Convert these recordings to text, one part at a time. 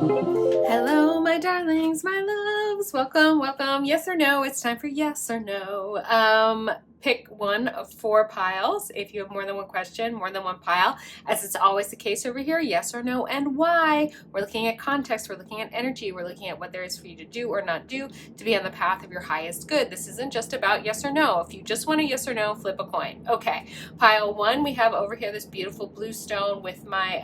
Hello, my darlings, my loves. Welcome, welcome. Yes or no? It's time for yes or no. Pick one of 4 piles. If you have more than one question, more than one pile, as it's always the case over here, yes or no, and why. We're looking at context, we're looking at energy, we're looking at what there is for you to do or not do to be on the path of your highest good. This isn't just about yes or no. If you just want a yes or no, flip a coin. Okay, pile 1, we have over here this beautiful blue stone with my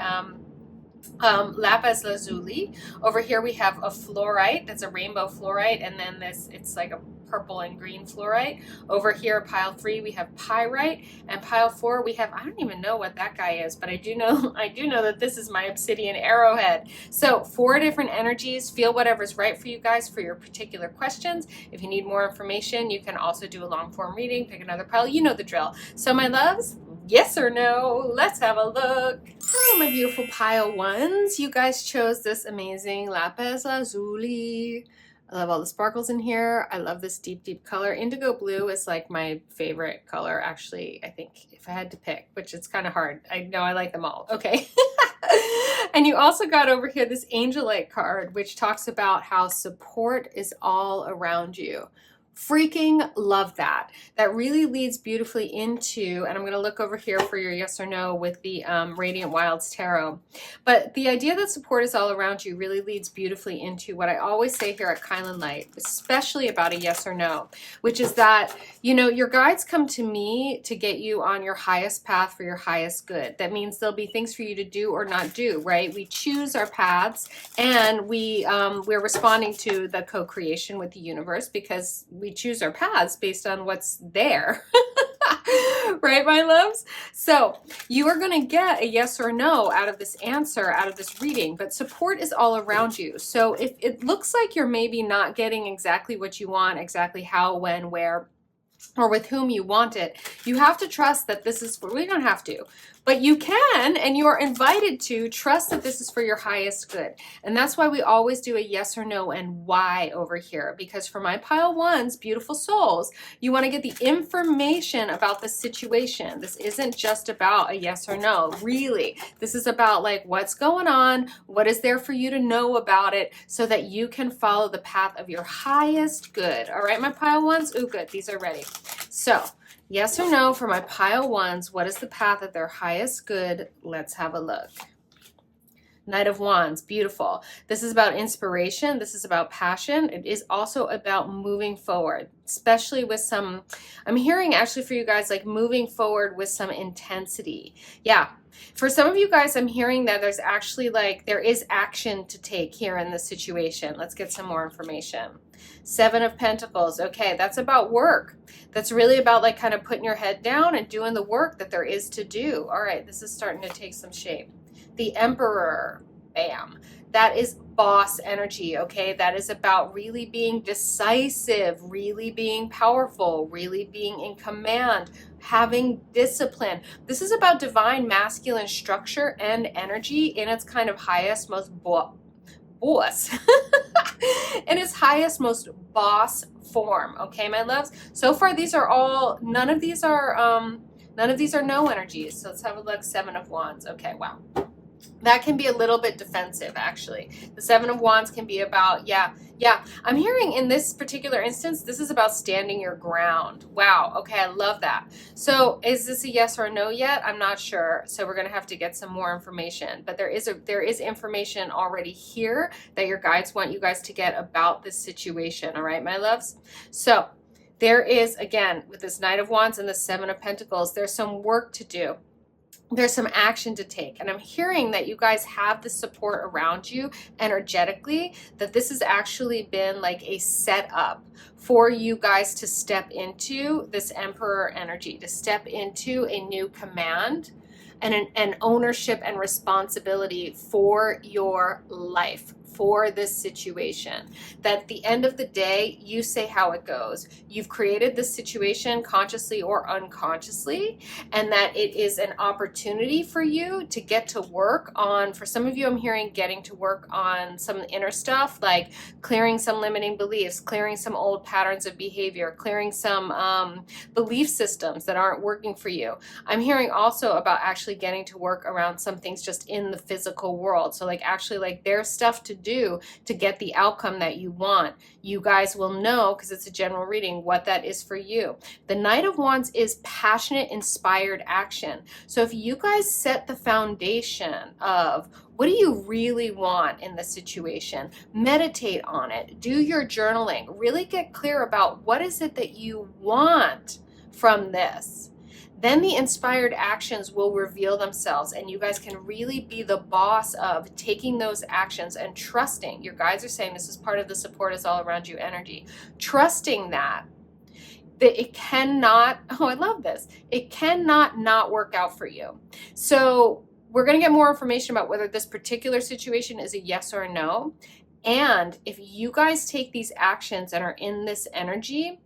Lapis Lazuli. Over here we have a Flourite, that's a rainbow Flourite, and then this, it's like a purple and green Flourite. Over here, pile 3, we have Pyrite, and pile 4, we have, I don't even know what that guy is, but I do know that this is my Obsidian arrowhead. So 4 different energies. Feel whatever's right for you guys for your particular questions. If you need more information, you can also do a long form reading, pick another pile, you know the drill. So my loves, yes or no? Let's have a look. Oh, my beautiful pile 1s. You guys chose this amazing Lapis Lazuli. I love all the sparkles in here. I love this deep, deep color. Indigo blue is like my favorite color, actually, I think, if I had to pick, which it's kind of hard. I know I like them all. Okay. And you also got over here this Angelite card, which talks about how support is all around you. Freaking love that. That really leads beautifully into, and I'm going to look over here for your yes or no with the Radiant Wilds Tarot. But the idea that support is all around you really leads beautifully into what I always say here at kylinlight, especially about a yes or no, which is that, you know, your guides come to me to get you on your highest path for your highest good. That means there'll be things for you to do or not do, right? We choose our paths, and we're responding to the co-creation with the universe because we choose our paths based on what's there. Right, my loves? So you are going to get a yes or no out of this answer, out of this reading, but support is all around you. So if it looks like you're maybe not getting exactly what you want, exactly how, when, where, or with whom you want it, you have to trust that this is for, we don't have to, but you can, and you are invited to trust that this is for your highest good. And that's why we always do a yes or no and why over here, because for my pile 1s, beautiful souls, you want to get the information about the situation. This isn't just about a yes or no, really. This is about like what's going on, what is there for you to know about it, so that you can follow the path of your highest good. All right, my pile 1s? Ooh, good, these are ready. So yes or no for my pile 1s, what is the path of their highest good? Let's have a look. Knight of Wands, beautiful. This is about inspiration. This is about passion. It is also about moving forward, especially with some, I'm hearing actually for you guys, like moving forward with some intensity. Yeah. For some of you guys, I'm hearing that there's actually like, there is action to take here in this situation. Let's get some more information. 7 of Pentacles. Okay, that's about work. That's really about like kind of putting your head down and doing the work that there is to do. All right, this is starting to take some shape. The Emperor, bam. That is boss energy, okay? That is about really being decisive, really being powerful, really being in command, having discipline. This is about divine masculine structure and energy in its kind of highest, most boss in its highest, most boss form. Okay, my loves. So far, these are all. None of these are no energies. So let's have a look. 7 of Wands. Okay, wow. That can be a little bit defensive, actually. The 7 of Wands can be about, yeah. I'm hearing in this particular instance, this is about standing your ground. Wow. Okay, I love that. So is this a yes or a no yet? I'm not sure. So we're going to have to get some more information. But there is information already here that your guides want you guys to get about this situation. All right, my loves? So there is, again, with this Knight of Wands and the 7 of Pentacles, there's some work to do. There's some action to take. And I'm hearing that you guys have the support around you energetically, that this has actually been like a setup for you guys to step into this Emperor energy, to step into a new command and an ownership and responsibility for your life, for this situation. That at the end of the day, you say how it goes. You've created this situation consciously or unconsciously, and that it is an opportunity for you to get to work on, for some of you I'm hearing getting to work on some inner stuff, like clearing some limiting beliefs, clearing some old patterns of behavior, clearing some belief systems that aren't working for you. I'm hearing also about actually getting to work around some things just in the physical world. So like actually like there's stuff to do to get the outcome that you want. You guys will know, because it's a general reading, what that is for you. The Knight of Wands is passionate, inspired action. So if you guys set the foundation of what do you really want in the situation, meditate on it, do your journaling, really get clear about what is it that you want from this. Then the inspired actions will reveal themselves, and you guys can really be the boss of taking those actions and trusting. Your guides are saying this is part of the support is all around you energy. Trusting that it cannot, oh, I love this. It cannot not work out for you. So we're going to get more information about whether this particular situation is a yes or a no. And if you guys take these actions and are in this energy,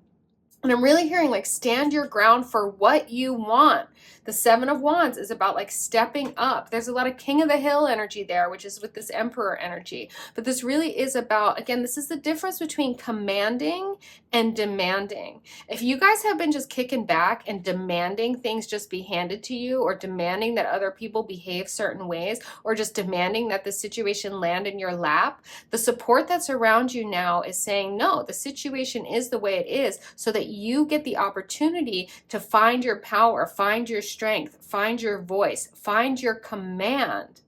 and I'm really hearing like stand your ground for what you want. The Seven of Wands is about like stepping up. There's a lot of King of the Hill energy there, which is with this Emperor energy. But this really is about, again, this is the difference between commanding and demanding. If you guys have been just kicking back and demanding things just be handed to you, or demanding that other people behave certain ways, or just demanding that the situation land in your lap, the support that's around you now is saying, no, the situation is the way it is, so that you get the opportunity to find your power, find your strength, find your voice, find your command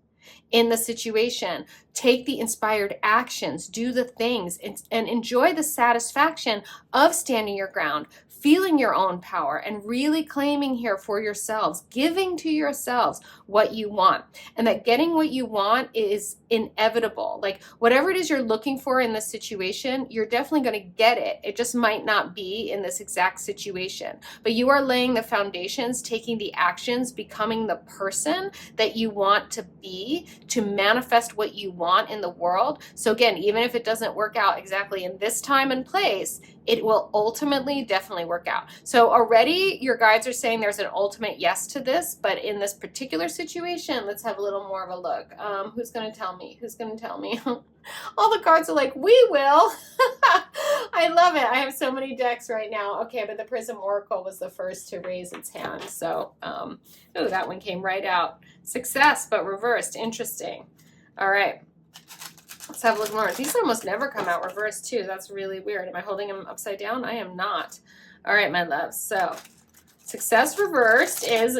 in the situation. Take the inspired actions, do the things, and enjoy the satisfaction of standing your ground, feeling your own power, and really claiming here for yourselves, giving to yourselves what you want. And that getting what you want is inevitable. Like whatever it is you're looking for in this situation, you're definitely going to get it. It just might not be in this exact situation. But you are laying the foundations, taking the actions, becoming the person that you want to be to manifest what you want in the world. So again, even if it doesn't work out exactly in this time and place, it will ultimately definitely work out. So already your guides are saying there's an ultimate yes to this, but in this particular situation, let's have a little more of a look. Who's going to tell me? Who's going to tell me? All the cards are like, we will. I love it. I have so many decks right now. Okay, but the Prism Oracle was the first to raise its hand. So, oh, that one came right out. Success, but reversed. Interesting. All right. Let's have a look more. These almost never come out reversed too. That's really weird. Am I holding them upside down? I am not. All right, my loves. So success reversed is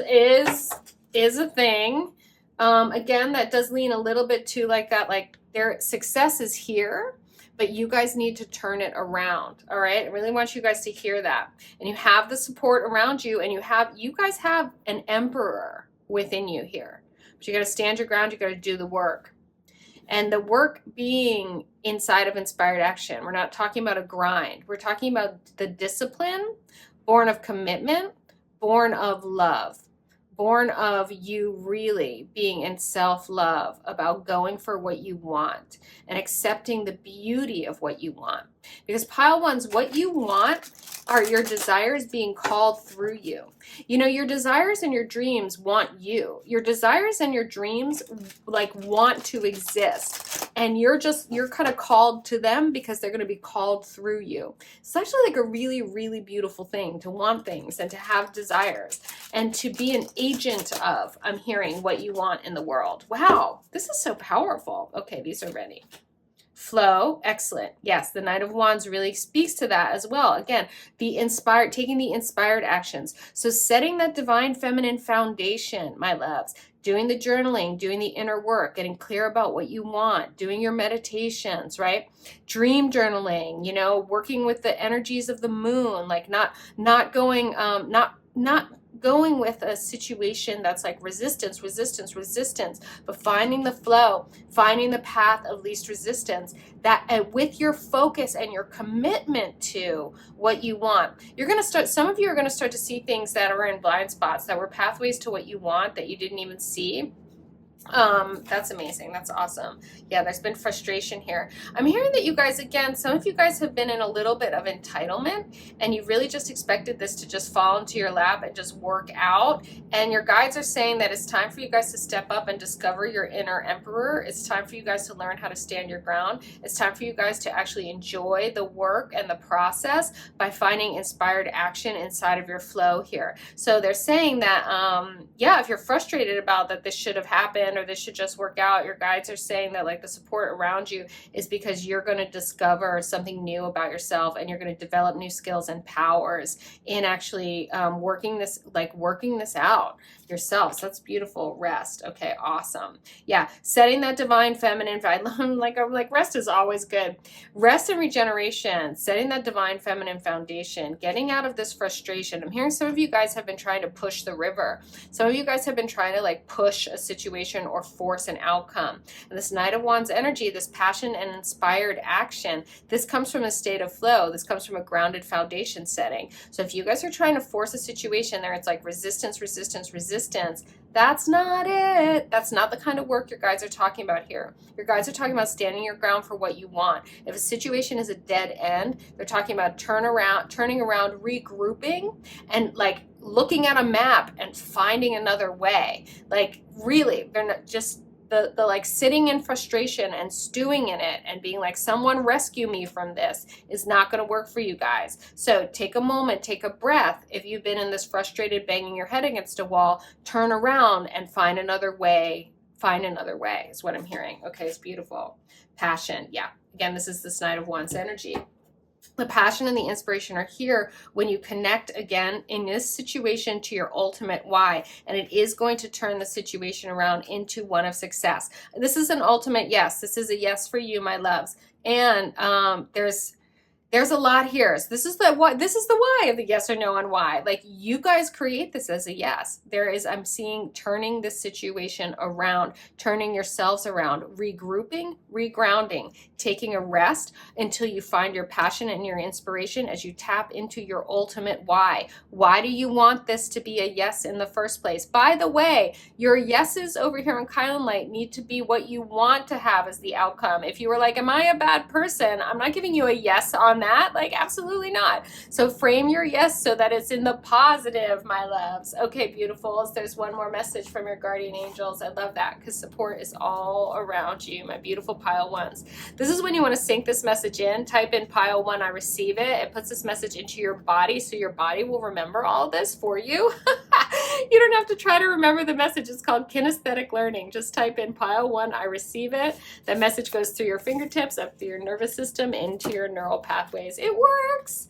a thing. Again, that does lean a little bit to like that, like their success is here, but you guys need to turn it around. All right. I really want you guys to hear that. And you have the support around you, and you guys have an emperor within you here, but you got to stand your ground. You got to do the work. And the work being inside of inspired action. We're not talking about a grind. We're talking about the discipline born of commitment, born of love, born of you really being in self-love, about going for what you want and accepting the beauty of what you want. Because pile ones, what you want are your desires being called through you. You know, your desires and your dreams want you. Your desires and your dreams like want to exist. And you're kind of called to them because they're going to be called through you. It's actually like a really, really beautiful thing to want things and to have desires and to be an agent of, I'm hearing, what you want in the world. Wow, this is so powerful. Okay, these are ready. Flow, excellent. Yes, the Knight of Wands really speaks to that as well. Again, taking the inspired actions. So setting that divine feminine foundation, my loves, doing the journaling, doing the inner work, getting clear about what you want, doing your meditations, right? Dream journaling, you know, working with the energies of the moon, like not going with a situation that's like resistance, but finding the flow, finding the path of least resistance, that with your focus and your commitment to what you want, some of you are going to start to see things that are in blind spots, that were pathways to what you want that you didn't even see. That's amazing. That's awesome. Yeah, there's been frustration here. I'm hearing that you guys, again, some of you guys have been in a little bit of entitlement, and you really just expected this to just fall into your lap and just work out. And your guides are saying that it's time for you guys to step up and discover your inner emperor. It's time for you guys to learn how to stand your ground. It's time for you guys to actually enjoy the work and the process by finding inspired action inside of your flow here. So they're saying that, yeah, if you're frustrated about that this should have happened, happen, or this should just work out. Your guides are saying that like the support around you is because you're going to discover something new about yourself, and you're going to develop new skills and powers in actually working this out yourself. So that's beautiful. Rest. Okay, awesome. Yeah, setting that divine feminine, like rest is always good. Rest and regeneration, setting that divine feminine foundation, getting out of this frustration. I'm hearing some of you guys have been trying to push the river. Some of you guys have been trying to like push a situation or force an outcome. And this Knight of Wands energy, this passion and inspired action, this comes from a state of flow. This comes from a grounded foundation setting. So if you guys are trying to force a situation there, it's like resistance, resistance, resistance. That's not it. That's not the kind of work your guides are talking about here. Your guides are talking about standing your ground for what you want. If a situation is a dead end, they're talking about turning around, regrouping, and like looking at a map and finding another way. Like really, they're not just the like sitting in frustration and stewing in it and being like, someone rescue me from this, is not going to work for you guys. So take a moment, take a breath. If you've been in this frustrated, banging your head against a wall, turn around and find another way. Find another way is what I'm hearing. Okay, it's beautiful. Passion. Yeah. Again, this is this Knight of Wands energy. The passion and the inspiration are here when you connect again in this situation to your ultimate why, and it is going to turn the situation around into one of success. This is an ultimate yes. This is a yes for you, my loves. And there's a lot here. So this is the why. This is the why of the yes or no on why. Like you guys create this as a yes. I'm seeing turning this situation around, turning yourselves around, regrouping, regrounding, taking a rest until you find your passion and your inspiration as you tap into your ultimate why. Why do you want this to be a yes in the first place? By the way, your yeses over here in kylinlight need to be what you want to have as the outcome. If you were like, am I a bad person? I'm not giving you a yes on that. Like, absolutely not. So frame your yes so that it's in the positive, my loves. Okay, beautifuls. There's one more message from your guardian angels. I love that because support is all around you, my beautiful pile ones. This is when you want to sync this message in. Type in pile one, I receive it. It puts this message into your body, so your body will remember all this for you. You don't have to try to remember the message. It's called kinesthetic learning. Just type in pile one, I receive it. That message goes through your fingertips, up through your nervous system, into your neural pathways. It works.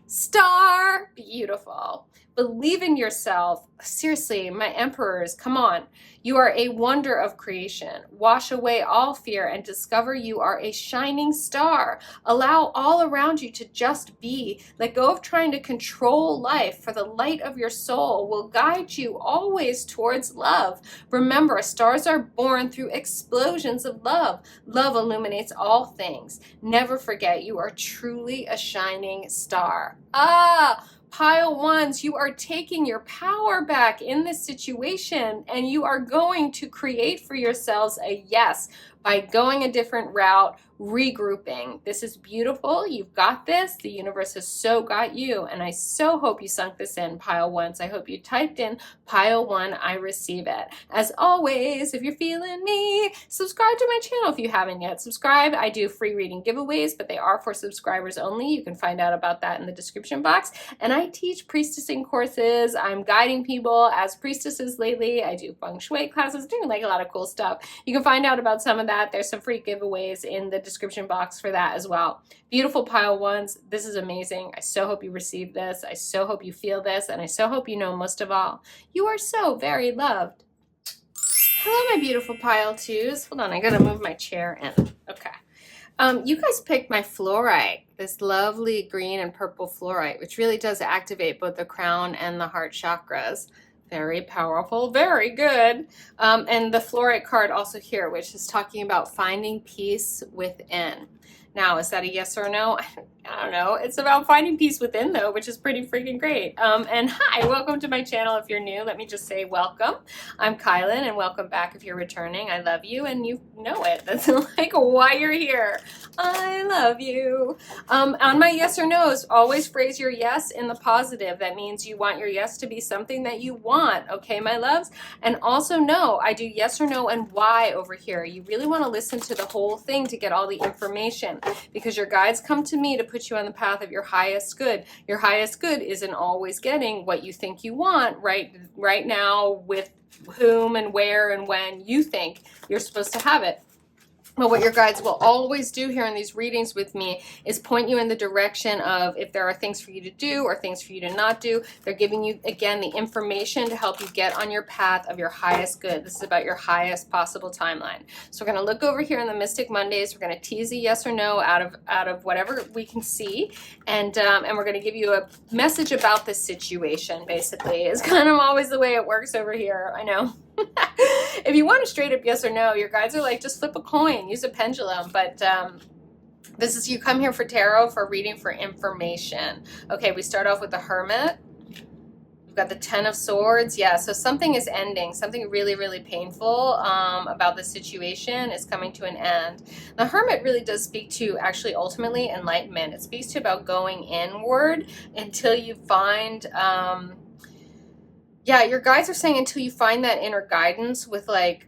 Star. Beautiful. Believe in yourself. Seriously, my emperors, come on. You are a wonder of creation. Wash away all fear and discover you are a shining star. Allow all around you to just be. Let go of trying to control life, for the light of your soul will guide you always towards love. Remember, stars are born through explosions of love. Love illuminates all things. Never forget, you are truly a shining star. Pile ones, you are taking your power back in this situation, and you are going to create for yourselves a yes by going a different route, regrouping. This is beautiful. You've got this. The universe has so got you, and I so hope you sunk this in, pile ones. I hope you typed in pile one, I receive it. As always, if you're feeling me, subscribe to my channel if you haven't yet. Subscribe. I do free reading giveaways, but they are for subscribers only. You can find out about that in the description box. And I teach priestessing courses. I'm guiding people as priestesses lately. I do feng shui classes, doing like a lot of cool stuff. You can find out about some of that. There's some free giveaways in the description box for that as well. Beautiful pile ones. This is amazing. I so hope you receive this. I so hope you feel this. And I so hope you know, most of all, you are so very loved. Hello, my beautiful pile twos. Hold on, I gotta move my chair in. Okay. You guys picked my fluorite, this lovely green and purple fluorite, which really does activate both the crown and the heart chakras. Very powerful, very good. And the fluorite card also here, which is talking about finding peace within. Now, is that a yes or a no? I don't know. It's about finding peace within, though, which is pretty freaking great. And hi, welcome to my channel. If you're new, let me just say welcome. I'm Kylin, and welcome back if you're returning. I love you, and you know it. That's like why you're here. I love you. On my yes or no's, always phrase your yes in the positive. That means you want your yes to be something that you want, okay, my loves? And also no, I do yes or no and why over here. You really want to listen to the whole thing to get all the information. information, because your guides come to me to put you on the path of your highest good. Your highest good isn't always getting what you think you want right now, with whom and where and when you think you're supposed to have it. But what your guides will always do here in these readings with me is point you in the direction of, if there are things for you to do or things for you to not do, they're giving you, again, the information to help you get on your path of your highest good. This is about your highest possible timeline. So we're going to look over here in the Mystic Mondays. We're going to tease a yes or no out of whatever we can see. And we're going to give you a message about this situation, basically. It's kind of always the way it works over here. I know. If you want a straight up yes or no, your guides are like, just flip a coin, use a pendulum. But this is, you come here for tarot, for reading, for information. Okay, we start off with the Hermit. We've got the Ten of Swords. Yeah, so something is ending. Something really, really painful about the situation is coming to an end. The Hermit really does speak to, actually, ultimately, enlightenment. It speaks to about going inward until you find... yeah, your guides are saying until you find that inner guidance with like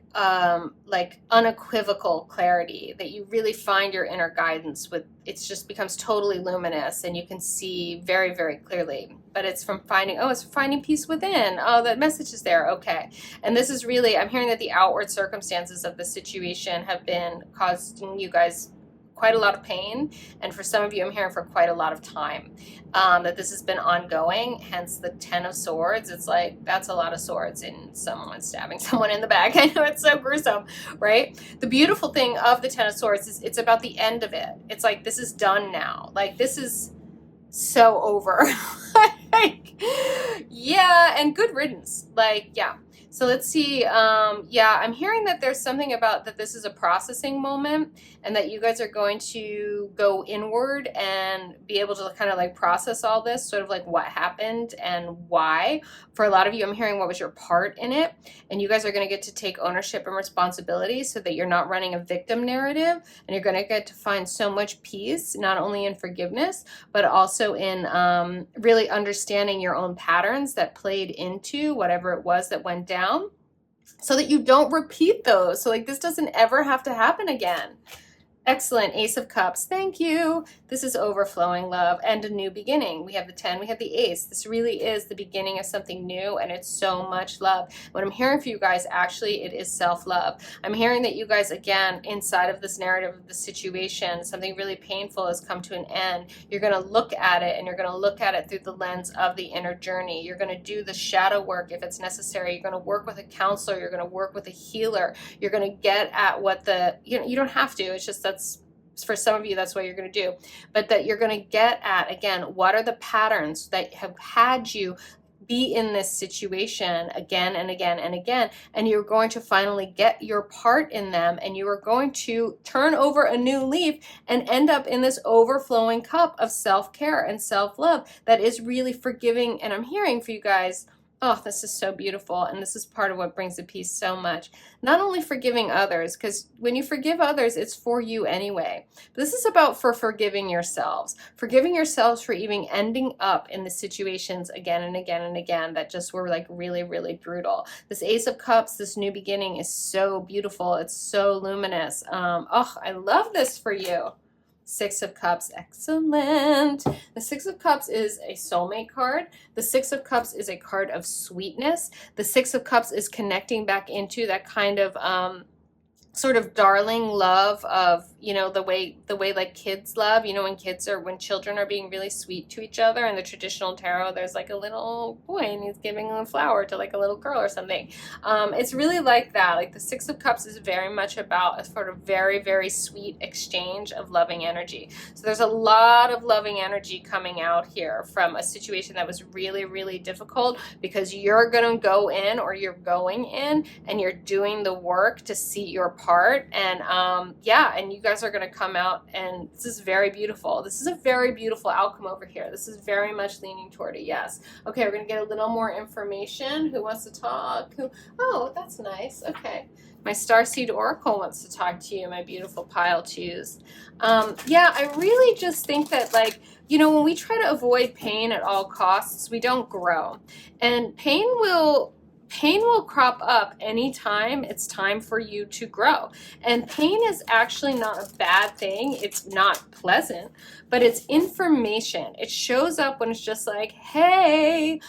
unequivocal clarity, that you really find your inner guidance with, it just becomes totally luminous and you can see very, very clearly. But it's from finding, oh, it's finding peace within. Oh, that message is there. Okay. And this is really, I'm hearing that the outward circumstances of the situation have been causing you guys quite a lot of pain, and for some of you I'm hearing for quite a lot of time, that this has been ongoing, hence the Ten of Swords. It's like, that's a lot of swords and someone stabbing someone in the back. I know, it's so gruesome, right? The beautiful thing of the Ten of Swords is it's about the end of it. It's like, this is done now. Like, this is so over. Like, yeah, and good riddance. Like, yeah. So let's see. Yeah, I'm hearing that there's something about that this is a processing moment, and that you guys are going to go inward and be able to kind of like process all this, sort of like what happened and why. For a lot of you, I'm hearing what was your part in it, and you guys are going to get to take ownership and responsibility so that you're not running a victim narrative, and you're going to get to find so much peace, not only in forgiveness, but also in really understanding your own patterns that played into whatever it was that went down, so that you don't repeat those. So like, this doesn't ever have to happen again. Excellent. Ace of Cups. Thank you. This is overflowing love and a new beginning. We have the 10, we have the Ace. This really is the beginning of something new, and it's so much love. What I'm hearing for you guys, actually, it is self-love. I'm hearing that you guys, again, inside of this narrative of the situation, something really painful has come to an end. You're going to look at it, and you're going to look at it through the lens of the inner journey. You're going to do the shadow work if it's necessary. You're going to work with a counselor. You're going to work with a healer. You're going to get at what the, you don't have to. It's just, that's, for some of you, that's what you're going to do. But that you're going to get at, again, what are the patterns that have had you be in this situation again and again and again, and you're going to finally get your part in them, and you are going to turn over a new leaf and end up in this overflowing cup of self-care and self-love that is really forgiving. And I'm hearing for you guys, oh, this is so beautiful, and this is part of what brings the peace so much. Not only forgiving others, because when you forgive others, it's for you anyway. But this is about for forgiving yourselves. Forgiving yourselves for even ending up in the situations again and again and again that just were like really, really brutal. This Ace of Cups, this new beginning is so beautiful. It's so luminous. Oh, I love this for you. Six of Cups, excellent. The Six of Cups is a soulmate card. The Six of Cups is a card of sweetness. The Six of Cups is connecting back into that kind of sort of darling love of, you know, the way like kids love, you know, when children are being really sweet to each other. In the traditional tarot, there's like a little boy and he's giving a flower to like a little girl or something. It's really like that. Like the Six of Cups is very much about a sort of very, very sweet exchange of loving energy. So there's a lot of loving energy coming out here from a situation that was really, really difficult, because you're going to go in, or you're going in, and you're doing the work to see your part. And yeah, and you guys are going to come out, and this is very beautiful. This is a very beautiful outcome over here. This is very much leaning toward a yes. Okay, we're going to get a little more information. Who wants to talk? Oh, that's nice. Okay. My Starseed Oracle wants to talk to you, my beautiful pile twos. Yeah, I really just think that, like, you know, when we try to avoid pain at all costs, we don't grow. And pain will pain will crop up anytime it's time for you to grow. And pain is actually not a bad thing. It's not pleasant, but it's information. It shows up when it's just like, hey,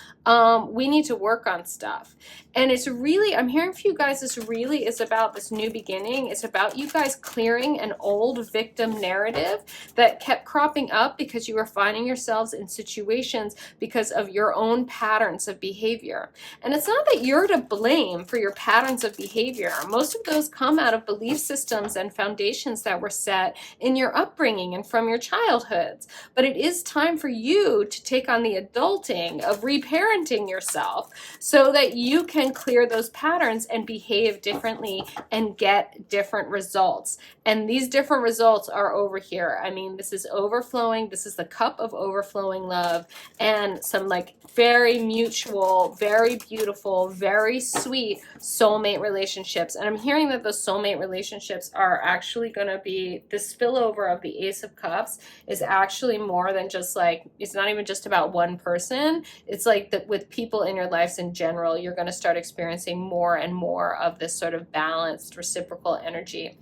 we need to work on stuff. And it's really, I'm hearing for you guys, this really is about this new beginning. It's about you guys clearing an old victim narrative that kept cropping up because you were finding yourselves in situations because of your own patterns of behavior. And it's not that you're to blame for your patterns of behavior. Most of those come out of belief systems and foundations that were set in your upbringing and from your childhoods. But it is time for you to take on the adulting of reparenting yourself so that you can clear those patterns and behave differently and get different results. And these different results are over here. I mean, this is overflowing. This is the cup of overflowing love and some like very mutual, very beautiful, very sweet soulmate relationships. And I'm hearing that those soulmate relationships are actually going to be, the spillover of the Ace of Cups is actually more than just like, it's not even just about one person. It's like that with people in your lives in general, you're going to start experiencing more and more of this sort of balanced reciprocal energy.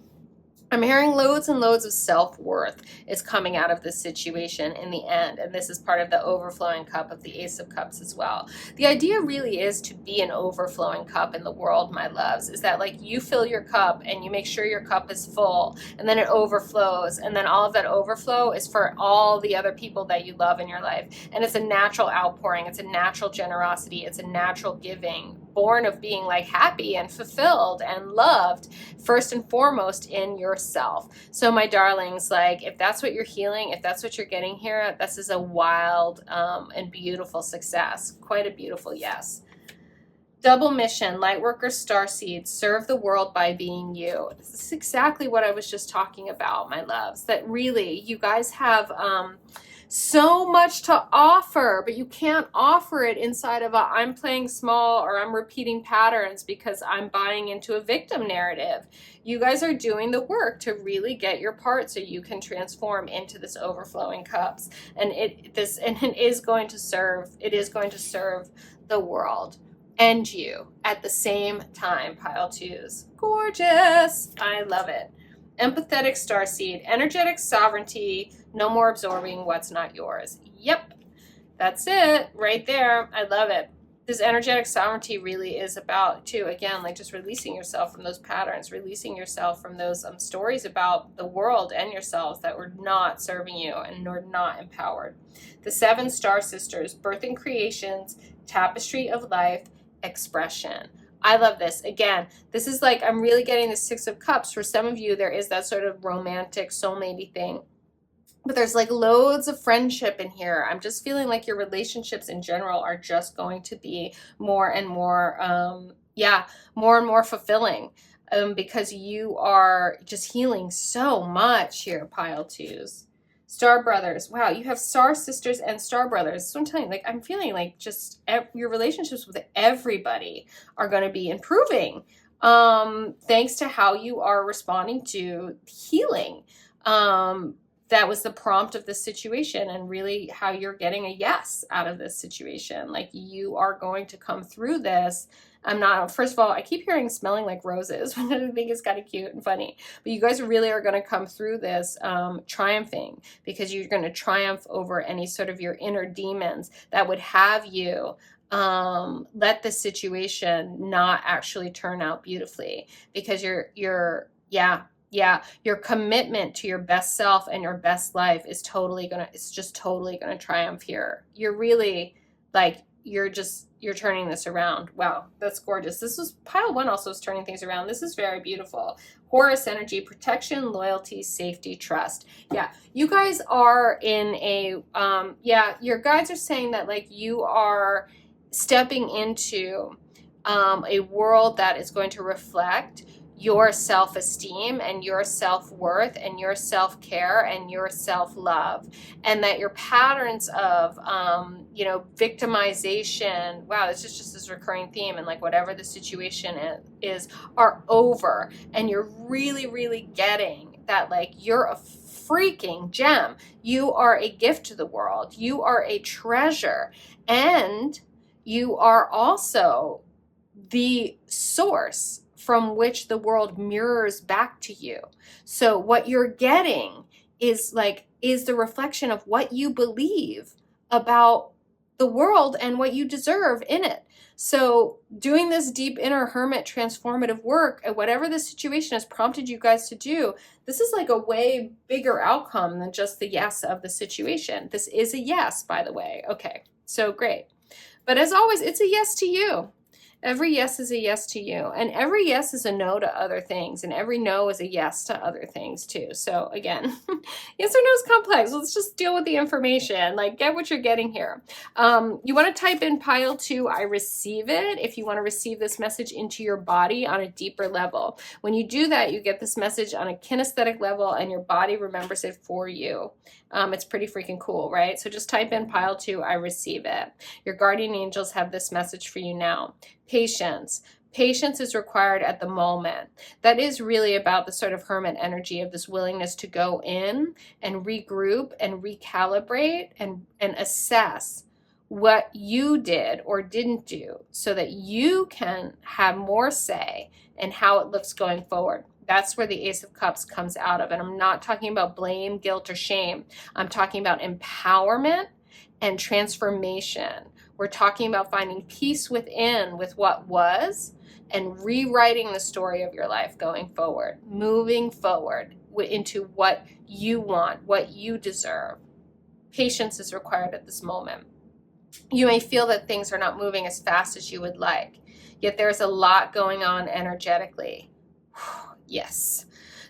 I'm hearing loads and loads of self-worth is coming out of this situation in the end. And this is part of the overflowing cup of the Ace of Cups as well. The idea really is to be an overflowing cup in the world, my loves, is that like you fill your cup and you make sure your cup is full and then it overflows. And then all of that overflow is for all the other people that you love in your life. And it's a natural outpouring. It's a natural generosity. It's a natural giving born of being like happy and fulfilled and loved first and foremost in yourself. So my darlings, like if that's what you're healing, if that's what you're getting here, this is a wild and beautiful success. Quite a beautiful yes. Double mission, Lightworker Starseed, serve the world by being you. This is exactly what I was just talking about, my loves, that really you guys have so much to offer, but you can't offer it inside of a I'm playing small or I'm repeating patterns because I'm buying into a victim narrative. You guys are doing the work to really get your part so you can transform into this overflowing cups. And it is going to serve the world and you at the same time, pile twos. Gorgeous. I love it. Empathetic starseed, energetic sovereignty, no more absorbing what's not yours. Yep, that's it right there. I love it. This energetic sovereignty really is about, too, again, like just releasing yourself from those patterns, releasing yourself from those stories about the world and yourselves that were not serving you and were not empowered. The 7 star sisters, birthing creations, tapestry of life, expression. I love this. Again, this is like, I'm really getting the 6 of Cups. For some of you, there is that sort of romantic soulmate-y thing. But there's like loads of friendship in here. I'm just feeling like your relationships in general are just going to be more and more, more and more fulfilling because you are just healing so much here, pile twos. Star brothers. Wow, you have star sisters and star brothers. So I'm telling you, like, I'm feeling like just your relationships with everybody are going to be improving thanks to how you are responding to healing. That was the prompt of this situation and really how you're getting a yes out of this situation. Like you are going to come through this. First of all, I keep hearing smelling like roses, which I think is kind of cute and funny. But you guys really are going to come through this triumphing because you're going to triumph over any sort of your inner demons that would have you let the situation not actually turn out beautifully because your commitment to your best self and your best life is just totally gonna triumph here. You're really like, you're turning this around. Wow, that's gorgeous. This was pile 1 also is turning things around. This is very beautiful. Horus energy, protection, loyalty, safety, trust. Yeah, you guys are in a, your guides are saying that like you are stepping into a world that is going to reflect your self-esteem and your self-worth and your self-care and your self-love, and that your patterns of victimization, wow, this is just this recurring theme, and like whatever the situation is are over, and you're really getting that like you're a freaking gem. You are a gift to the world. You are a treasure, and you are also the source from which the world mirrors back to you. So what you're getting is the reflection of what you believe about the world and what you deserve in it. So doing this deep inner hermit transformative work, and whatever the situation has prompted you guys to do, this is like a way bigger outcome than just the yes of the situation. This is a yes, by the way. Okay, so great. But as always, it's a yes to you. Every yes is a yes to you. And every yes is a no to other things. And every no is a yes to other things too. So again, yes or no is complex. Let's just deal with the information. Like, get what you're getting here. You want to type in pile 2, I receive it, if you want to receive this message into your body on a deeper level. When you do that, you get this message on a kinesthetic level and your body remembers it for you. It's pretty freaking cool, right? So just type in pile 2, I receive it. Your guardian angels have this message for you now. Patience. Patience is required at the moment. That is really about the sort of hermit energy of this willingness to go in and regroup and recalibrate and assess what you did or didn't do so that you can have more say in how it looks going forward. That's where the Ace of Cups comes out of. And I'm not talking about blame, guilt, or shame. I'm talking about empowerment and transformation. We're talking about finding peace within with what was and rewriting the story of your life going forward, moving forward into what you want, what you deserve. Patience is required at this moment. You may feel that things are not moving as fast as you would like, yet there's a lot going on energetically. Yes,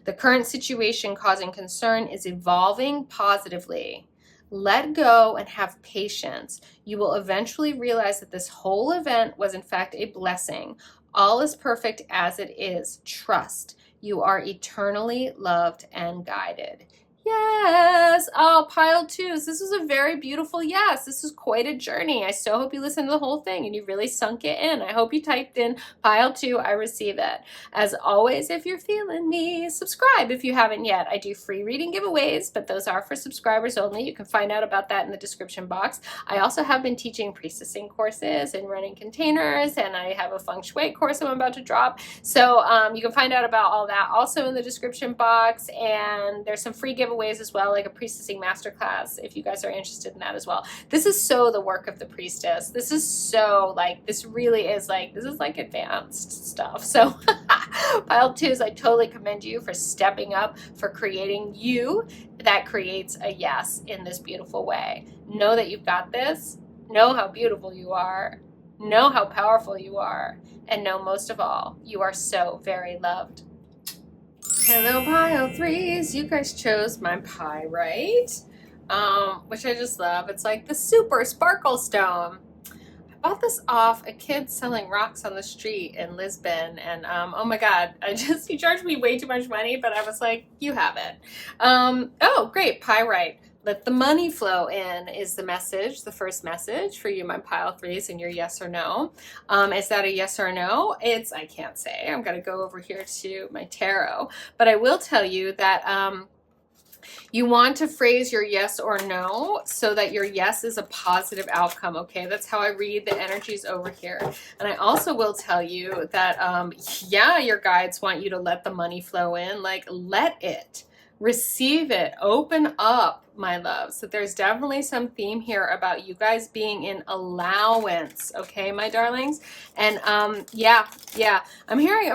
the current situation causing concern is evolving positively. Let go and have patience. You will eventually realize that this whole event was in fact a blessing. All is perfect as it is. Trust. You are eternally loved and guided. Yes. Oh, pile 2s. This was a very beautiful yes. This is quite a journey. I so hope you listened to the whole thing and you really sunk it in. I hope you typed in pile 2, I receive it. As always, if you're feeling me, subscribe if you haven't yet. I do free reading giveaways, but those are for subscribers only. You can find out about that in the description box. I also have been teaching priestessing courses and running containers, and I have a feng shui course I'm about to drop. So you can find out about all that also in the description box, and there's some free giveaways as well, like a priestessing masterclass if you guys are interested in that as well. This is so the work of the priestess. This is so like, this really is like, this is like advanced stuff. So pile 2s, I totally commend you for stepping up, for creating you that creates a yes in this beautiful way. Know that you've got this. Know how beautiful you are. Know how powerful you are. And know most of all, you are so very loved. Hello, pile 3s. You guys chose my Pyrite, which I just love. It's like the super sparkle stone. I bought this off a kid selling rocks on the street in Lisbon, and oh my god, he charged me way too much money, but I was like, you have it. Oh, great, Pyrite. Let the money flow in is the message, the first message for you, my pile 3s, and your yes or no. Is that a yes or no? I can't say. I'm going to go over here to my tarot. But I will tell you that you want to phrase your yes or no so that your yes is a positive outcome, okay? That's how I read the energies over here. And I also will tell you that, yeah, your guides want you to let the money flow in. Like, let it. Receive it. Open up, my love. So there's definitely some theme here about you guys being in allowance, okay, my darlings? And yeah, I'm hearing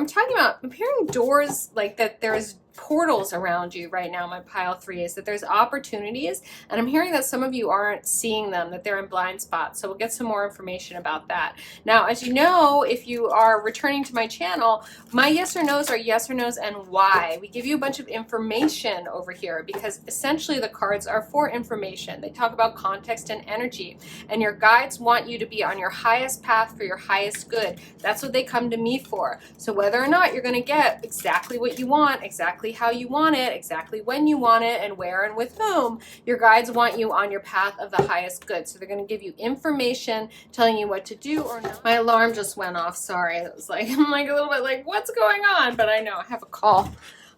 doors like that. There's portals around you right now, my pile 3s, that there's opportunities, and I'm hearing that some of you aren't seeing them, that they're in blind spots. So we'll get some more information about that. Now, as you know, if you are returning to my channel, my yes or no's are yes or no's and why. We give you a bunch of information over here because essentially the cards are for information. They talk about context and energy, and your guides want you to be on your highest path for your highest good. That's what they come to me for. So whether or not you're going to get exactly what you want, exactly how you want it, exactly when you want it, and where and with whom, your guides want you on your path of the highest good. So they're going to give you information telling you what to do or not. My alarm just went off. Sorry. It was like, I'm like a little bit like, what's going on? But I know I have a call.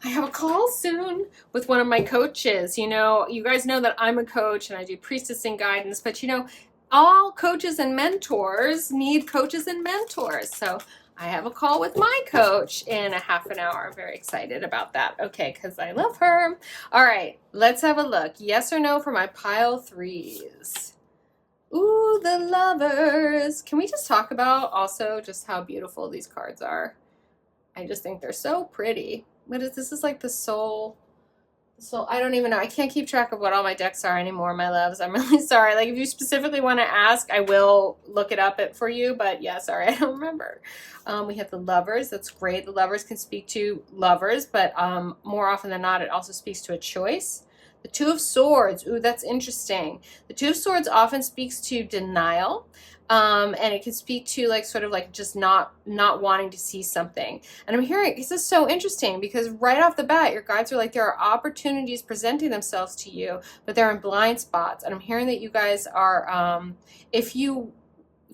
I have a call soon with one of my coaches. You know, you guys know that I'm a coach and I do priestessing guidance, but you know, all coaches and mentors need coaches and mentors. So I have a call with my coach in a half an hour. I'm very excited about that. Okay, because I love her. All right, let's have a look. Yes or no for my pile threes. Ooh, the Lovers. Can we just talk about also just how beautiful these cards are? I just think they're so pretty. What is this? Is like the soul. So I don't even know. I can't keep track of what all my decks are anymore, my loves. I'm really sorry. Like if you specifically want to ask, I will look it up for you. But yeah, sorry, I don't remember. We have the Lovers. That's great. The Lovers can speak to lovers, but more often than not, it also speaks to a choice. The Two of Swords. Ooh, that's interesting. The Two of Swords often speaks to denial. And it can speak to like sort of like just not wanting to see something. And I'm hearing, this is so interesting because right off the bat, your guides are like, there are opportunities presenting themselves to you, but they're in blind spots. And I'm hearing that you guys are, if you,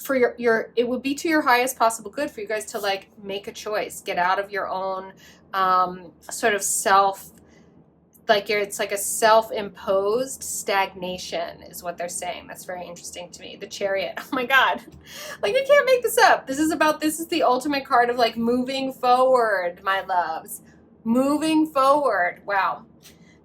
for your, it would be to your highest possible good for you guys to like make a choice, get out of your own sort of it's like a self-imposed stagnation is what they're saying. That's very interesting to me. The Chariot. Oh my God. Like you can't make this up. This is the ultimate card of like moving forward, my loves. Moving forward. Wow.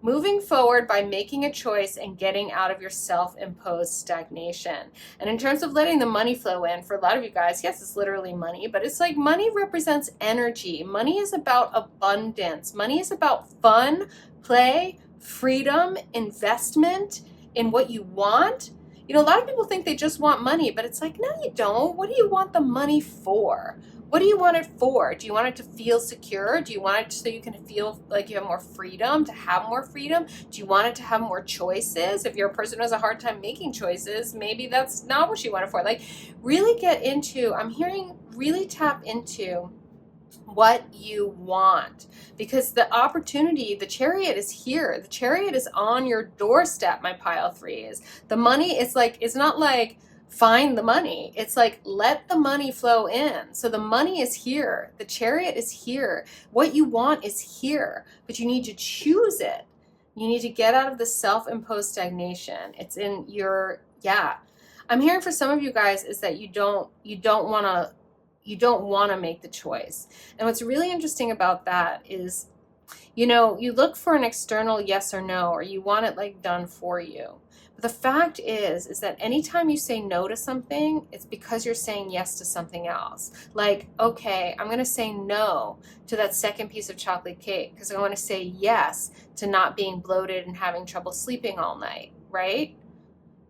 Moving forward by making a choice and getting out of your self-imposed stagnation. And in terms of letting the money flow in, for a lot of you guys, yes, it's literally money, but it's like money represents energy. Money is about abundance. Money is about fun, play, freedom, investment in what you want. You know, a lot of people think they just want money, but it's like, no, you don't. What do you want the money for? What do you want it for? Do you want it to feel secure? Do you want it so you can feel like you have more freedom, to have more freedom? Do you want it to have more choices? If you're a person who has a hard time making choices, maybe that's not what you want it for. Like really get into, I'm hearing really tap into what you want, because the opportunity, the Chariot is here. The Chariot is on your doorstep, my pile threes. The money is like, it's not like find the money. It's like let the money flow in. So the money is here. The Chariot is here. What you want is here, but you need to choose it. You need to get out of the self-imposed stagnation. It's in your, yeah. I'm hearing for some of you guys is that you don't want to make the choice. And what's really interesting about that is, you know, you look for an external yes or no, or you want it like done for you. But the fact is that anytime you say no to something, it's because you're saying yes to something else. Like, okay, I'm going to say no to that second piece of chocolate cake because I want to say yes to not being bloated and having trouble sleeping all night, right?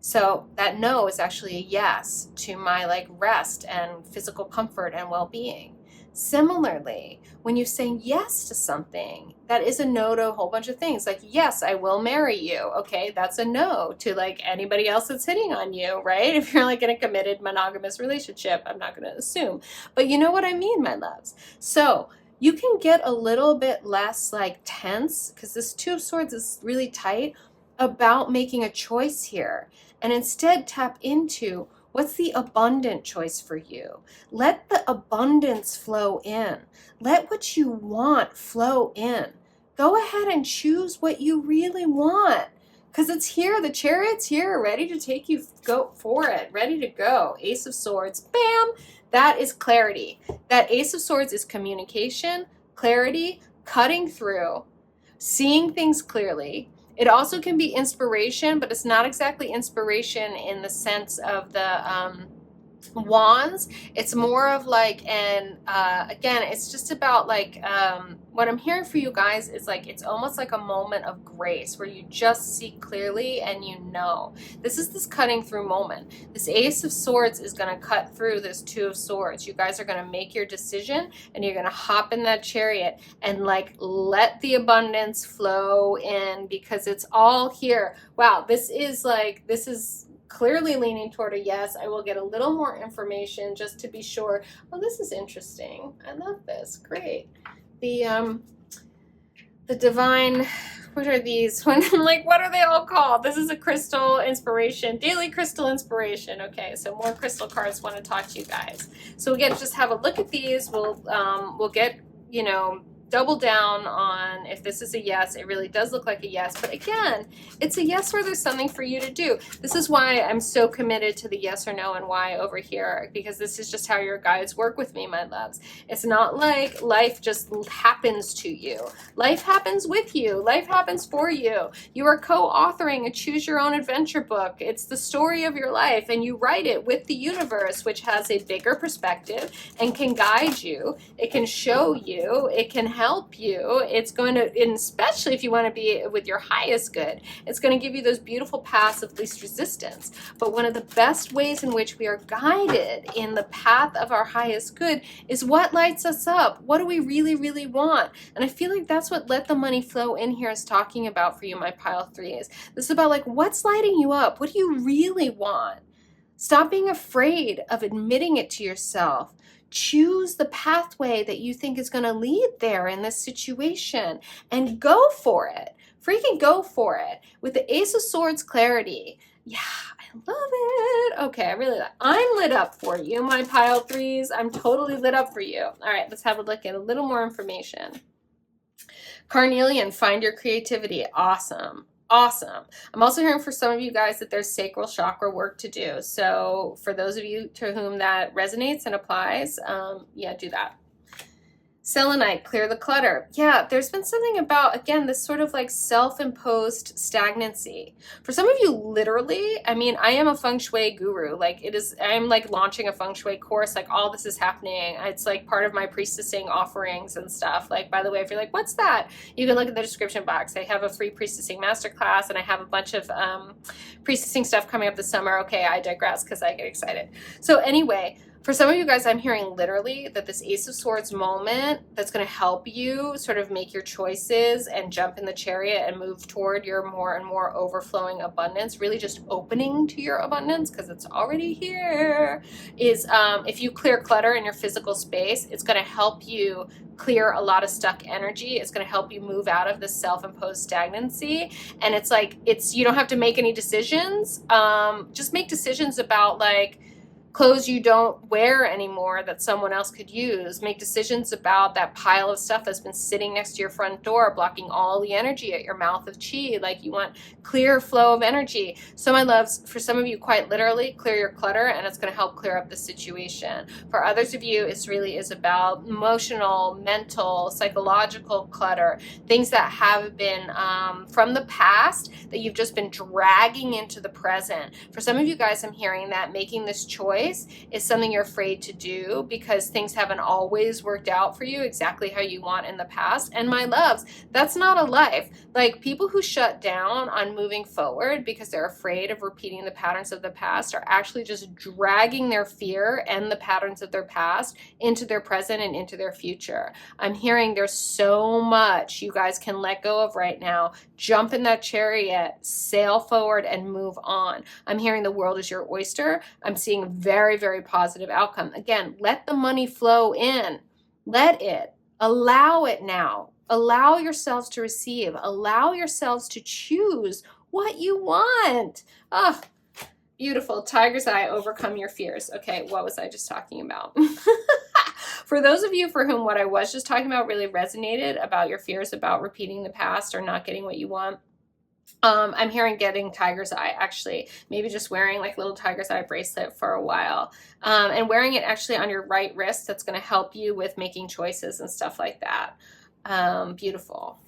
So that no is actually a yes to my like rest and physical comfort and well-being. Similarly, when you say yes to something, that is a no to a whole bunch of things. Like, yes, I will marry you. Okay, that's a no to like anybody else that's hitting on you, right? If you're like in a committed monogamous relationship, I'm not going to assume. But you know what I mean, my loves. So you can get a little bit less like tense because this Two of Swords is really tight about making a choice here, and instead tap into what's the abundant choice for you. Let the abundance flow in. Let what you want flow in. Go ahead and choose what you really want because it's here. The Chariot's here, ready to take you, go for it, ready to go. Ace of Swords, bam. That is clarity. That Ace of Swords is communication, clarity, cutting through, seeing things clearly. It also can be inspiration, but it's not exactly inspiration in the sense of the wands. It's more of like again, it's just about like what I'm hearing for you guys is like it's almost like a moment of grace where you just see clearly and you know. This is this cutting through moment. This Ace of Swords is going to cut through this Two of Swords. You guys are going to make your decision and you're going to hop in that Chariot and like let the abundance flow in because it's all here. Wow, this is clearly leaning toward a yes. I will get a little more information just to be sure. Oh, this is interesting. I love this. Great. The divine, what are these? When I'm like, what are they all called? This is a crystal inspiration, daily crystal inspiration. Okay, so more crystal cards want to talk to you guys. So again, just have a look at these. We'll get, you know, double down on if this is a yes. It really does look like a yes. But again, it's a yes where there's something for you to do. This is why I'm so committed to the yes or no and why over here, because this is just how your guides work with me, my loves. It's not like life just happens to you. Life happens with you. Life happens for you. You are co-authoring a choose your own adventure book. It's the story of your life, and you write it with the universe, which has a bigger perspective and can guide you. It can show you. It can help you. It's going to, and especially if you want to be with your highest good, it's going to give you those beautiful paths of least resistance. But one of the best ways in which we are guided in the path of our highest good is what lights us up. What do we really, really want? And I feel like that's what Let the Money Flow in here is talking about for you, my pile threes. This is about like, what's lighting you up? What do you really want? Stop being afraid of admitting it to yourself. Choose the pathway that you think is going to lead there in this situation and go for it. Freaking go for it. With the Ace of Swords clarity. Yeah, I love it. Okay, I really like it. I'm lit up for you, my pile threes. I'm totally lit up for you. All right, let's have a look at a little more information. Carnelian, find your creativity. Awesome. Awesome. I'm also hearing for some of you guys that there's sacral chakra work to do. So for those of you to whom that resonates and applies, yeah, do that. Selenite, clear the clutter. Yeah, there's been something about, again, this sort of like self-imposed stagnancy. For some of you, literally, I mean, I am a feng shui guru. Like it is, I'm like launching a feng shui course. Like all this is happening. It's like part of my priestessing offerings and stuff. Like, by the way, if you're like, what's that? You can look at the description box. I have a free priestessing masterclass and I have a bunch of priestessing stuff coming up this summer. Okay, I digress because I get excited. So anyway, for some of you guys, I'm hearing literally that this Ace of Swords moment that's going to help you sort of make your choices and jump in the chariot and move toward your more and more overflowing abundance, really just opening to your abundance because it's already here, is if you clear clutter in your physical space, it's going to help you clear a lot of stuck energy. It's going to help you move out of this self-imposed stagnancy. And it's like, you don't have to make any decisions. Just make decisions about like, clothes you don't wear anymore that someone else could use. Make decisions about that pile of stuff that's been sitting next to your front door, blocking all the energy at your mouth of chi. Like you want clear flow of energy. So my loves, for some of you, quite literally, clear your clutter, and it's going to help clear up the situation. For others of you, it really is about emotional, mental, psychological clutter, things that have been from the past that you've just been dragging into the present. For some of you guys, I'm hearing that making this choice is something you're afraid to do because things haven't always worked out for you exactly how you want in the past. And my loves, that's not a life. Like people who shut down on moving forward because they're afraid of repeating the patterns of the past are actually just dragging their fear and the patterns of their past into their present and into their future. I'm hearing there's so much you guys can let go of right now. Jump in that chariot, sail forward, and move on. I'm hearing the world is your oyster. I'm seeing very, very positive outcome. Again, let the money flow in. Let it. Allow it now. Allow yourselves to receive. Allow yourselves to choose what you want. Oh, beautiful. Tiger's eye, overcome your fears. Okay, what was I just talking about? For those of you for whom what I was just talking about really resonated about your fears about repeating the past or not getting what you want, I'm hearing getting tiger's eye, actually. Maybe just wearing like a little tiger's eye bracelet for a while. And wearing it actually on your right wrist. That's going to help you with making choices and stuff like that. Beautiful.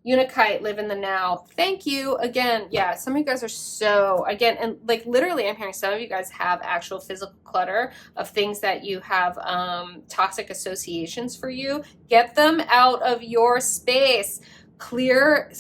Unikite, live in the now. Thank you. Again, yeah, some of you guys are so, again, and like literally I'm hearing some of you guys have actual physical clutter of things that you have toxic associations for you. Get them out of your space. Clear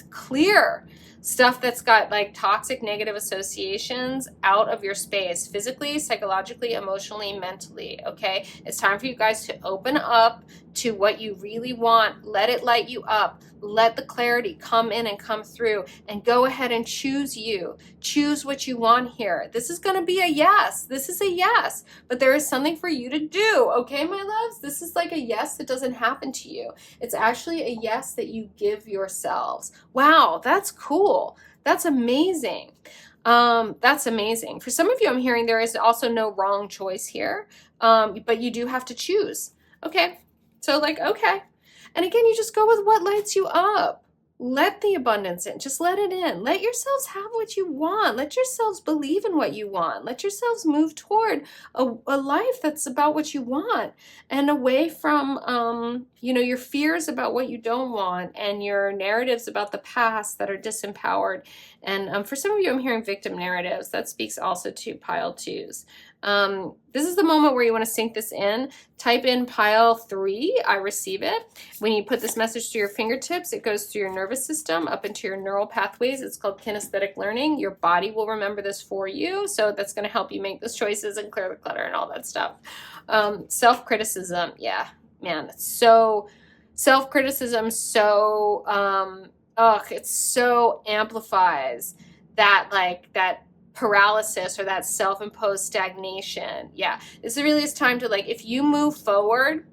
stuff that's got like toxic negative associations out of your space, physically, psychologically, emotionally, mentally. Okay, it's time for you guys to open up to what you really want. Let it light you up. Let the clarity come in and come through, and go ahead and choose you. Choose what you want here. This is going to be a yes. This is a yes, but there is something for you to do. Okay, my loves, this is like a yes that doesn't happen to you. It's actually a yes that you give yourselves. Wow, that's cool. That's amazing. That's amazing. For some of you, I'm hearing there is also no wrong choice here, but you do have to choose. Okay. So like, okay, And again, you just go with what lights you up. Let the abundance in. Just let it in. Let yourselves have what you want. Let yourselves believe in what you want. Let yourselves move toward a life that's about what you want, and away from, your fears about what you don't want and your narratives about the past that are disempowered. And for some of you, I'm hearing victim narratives. That speaks also to pile 2s. This is the moment where you want to sink this in. Type in pile 3, I receive it. When you put this message to your fingertips, it goes through your nervous system up into your neural pathways. It's called kinesthetic learning. Your body will remember this for you. So that's going to help you make those choices and clear the clutter and all that stuff. Self-criticism. Yeah, man, it's so self-criticism. It so amplifies that paralysis or that self-imposed stagnation. Yeah, this really is time to, if you move forward,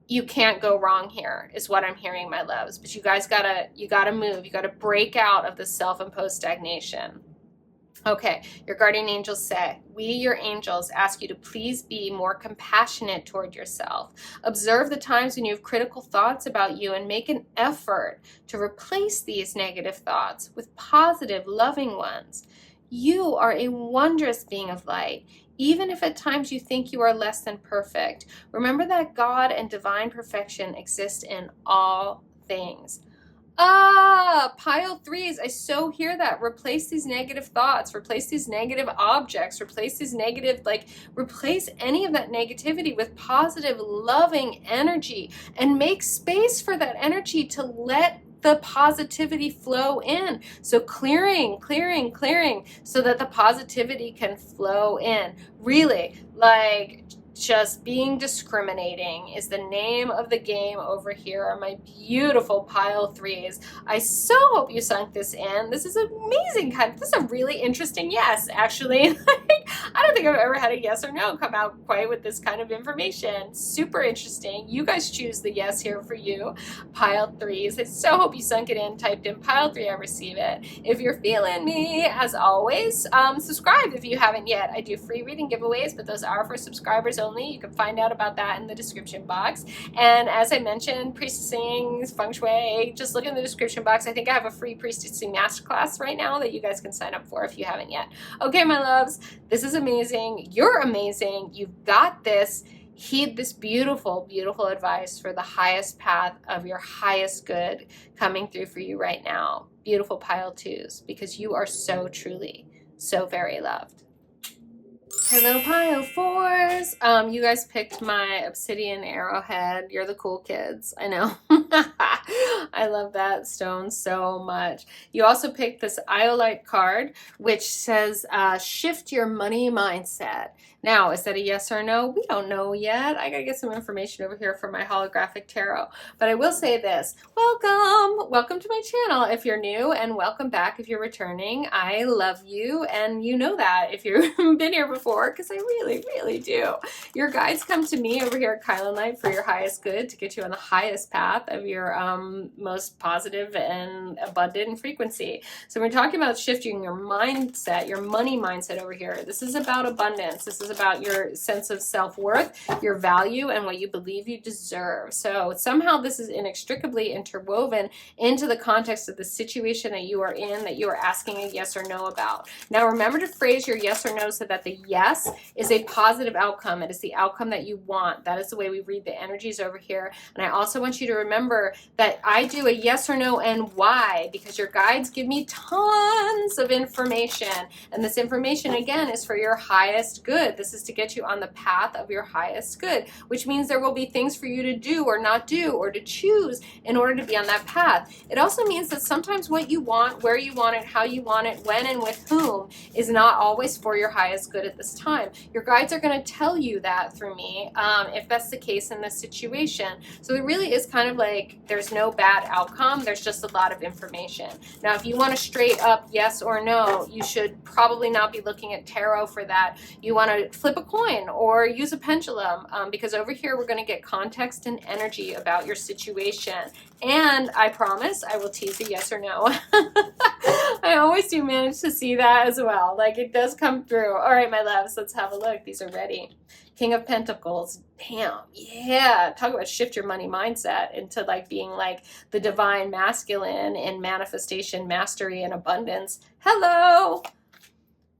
you can't go wrong here, is what I'm hearing, my loves. But you guys gotta move. You gotta break out of the self-imposed stagnation. Okay, your guardian angels say, we, your angels, ask you to please be more compassionate toward yourself. Observe the times when you have critical thoughts about you and make an effort to replace these negative thoughts with positive, loving ones. You are a wondrous being of light, even if at times you think you are less than perfect. Remember that God and divine perfection exist in all things. Pile 3s, I so hear that. Replace these negative thoughts, replace these negative objects, replace these negative, replace any of that negativity with positive, loving energy, and make space for that energy to let the positivity flow in. So clearing, so that the positivity can flow in. Really, just being discriminating is the name of the game over here, my beautiful pile 3s. I so hope you sunk this in. This is amazing. This is a really interesting yes, actually. I don't think I've ever had a yes or no come out quite with this kind of information. Super interesting. You guys choose the yes here for you, pile 3s. I so hope you sunk it in, typed in pile 3, I receive it. If you're feeling me, as always, subscribe if you haven't yet. I do free reading giveaways, but those are for subscribers only. You can find out about that in the description box. And as I mentioned, priestessing, feng shui, just look in the description box. I think I have a free priestessing masterclass right now that you guys can sign up for if you haven't yet. Okay, my loves, this is amazing. You're amazing. You've got this. Heed this beautiful, beautiful advice for the highest path of your highest good coming through for you right now. Beautiful pile 2s, because you are so truly, so very loved. Hello, pile 4s. You guys picked my Obsidian arrowhead. You're the cool kids. I know. I love that stone so much. You also picked this Iolite card, which says, shift your money mindset. Now, is that a yes or no? We don't know yet. I gotta get some information over here for my holographic tarot. But I will say this. Welcome to my channel if you're new, and welcome back if you're returning. I love you, and you know that if you've been here before, because I really, really do. Your guides come to me over here at kylinlight for your highest good, to get you on the highest path of your most positive and abundant frequency. So we're talking about shifting your mindset, your money mindset over here. This is about abundance. This is about your sense of self-worth, your value, and what you believe you deserve. So somehow this is inextricably interwoven into the context of the situation that you are in, that you are asking a yes or no about. Now remember to phrase your yes or no so that the yes is a positive outcome. It is the outcome that you want. That is the way we read the energies over here. And I also want you to remember that I do a yes or no and why, because your guides give me tons of information. And this information, again, is for your highest good. This is to get you on the path of your highest good, which means there will be things for you to do or not do, or to choose in order to be on that path. It also means that sometimes what you want, where you want it, how you want it, when and with whom, is not always for your highest good at this time. Your guides are going to tell you that through me, if that's the case in this situation. So it really is kind of like there's no bad outcome. There's just a lot of information. Now, if you want a straight up yes or no, you should probably not be looking at tarot for that. You want to flip a coin or use a pendulum, because over here we're going to get context and energy about your situation. And I promise I will tease a yes or no. I always do manage to see that as well. Like it does come through. All right, my loves, let's have a look. These are ready. King of Pentacles. Damn. Yeah. Talk about shift your money mindset into like being like the divine masculine in manifestation, mastery, and abundance. Hello.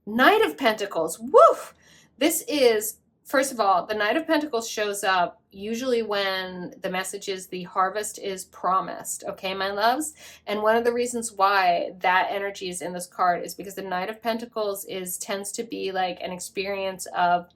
Knight of Pentacles. Woof. This is, first of all, the Knight of Pentacles shows up usually when the message is the harvest is promised. Okay, my loves? And one of the reasons why that energy is in this card is because the Knight of Pentacles tends to be like an experience of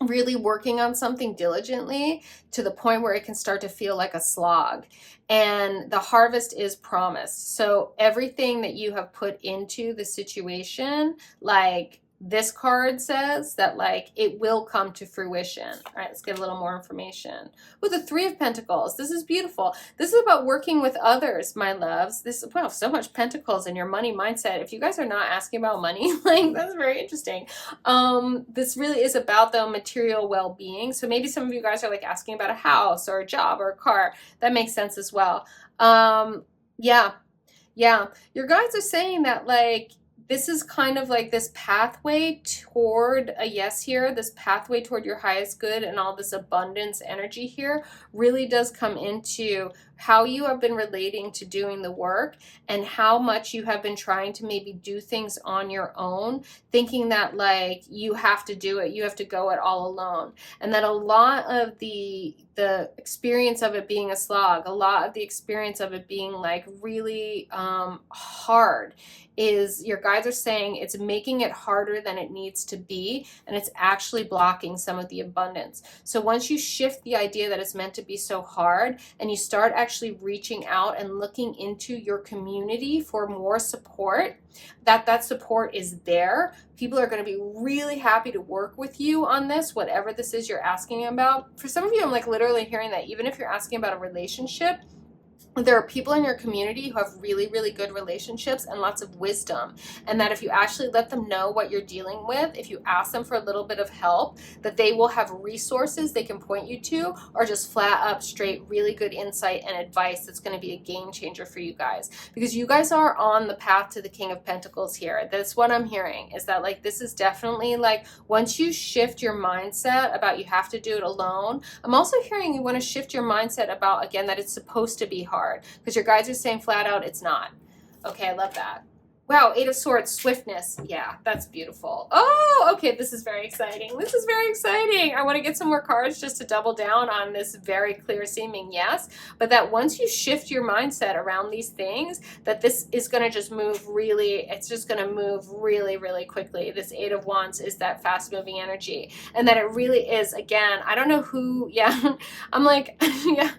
really working on something diligently to the point where it can start to feel like a slog. And the harvest is promised. So everything that you have put into the situation, like this card says that like it will come to fruition. All right, let's get a little more information. With the Three of Pentacles, this is beautiful. This is about working with others, my loves. This, wow, so much pentacles in your money mindset. If you guys are not asking about money, like that's very interesting. This really is about the material well-being. So maybe some of you guys are like asking about a house or a job or a car. That makes sense as well. Yeah. Your guides are saying that like this is kind of like this pathway toward a yes here, this pathway toward your highest good and all this abundance energy here really does come into how you have been relating to doing the work and how much you have been trying to maybe do things on your own, thinking that like you have to do it, you have to go it all alone. And that a lot of the experience of it being a slog, a lot of the experience of it being like really hard is your guides are saying it's making it harder than it needs to be, and it's actually blocking some of the abundance. So once you shift the idea that it's meant to be so hard and you start actually reaching out and looking into your community for more support, that support is there. People are going to be really happy to work with you on this, whatever this is you're asking about. For some of you, I'm like literally hearing that even if you're asking about a relationship, there are people in your community who have really, really good relationships and lots of wisdom. And that if you actually let them know what you're dealing with, if you ask them for a little bit of help, that they will have resources they can point you to, or just flat up straight, really good insight and advice that's going to be a game changer for you guys. Because you guys are on the path to the King of Pentacles here. That's what I'm hearing, is that like this is definitely like once you shift your mindset about you have to do it alone. I'm also hearing you want to shift your mindset about, again, that it's supposed to be hard. Because your guides are saying flat out it's not. Okay, I love that. Wow, Eight of Swords, swiftness. Yeah, that's beautiful. Oh, okay, this is very exciting. This is very exciting. I want to get some more cards just to double down on this very clear seeming yes. But that once you shift your mindset around these things, that this is going to just move really, it's just going to move really, really quickly. This Eight of Wands is that fast moving energy. And that it really is, again, I don't know who, yeah, I'm like, yeah.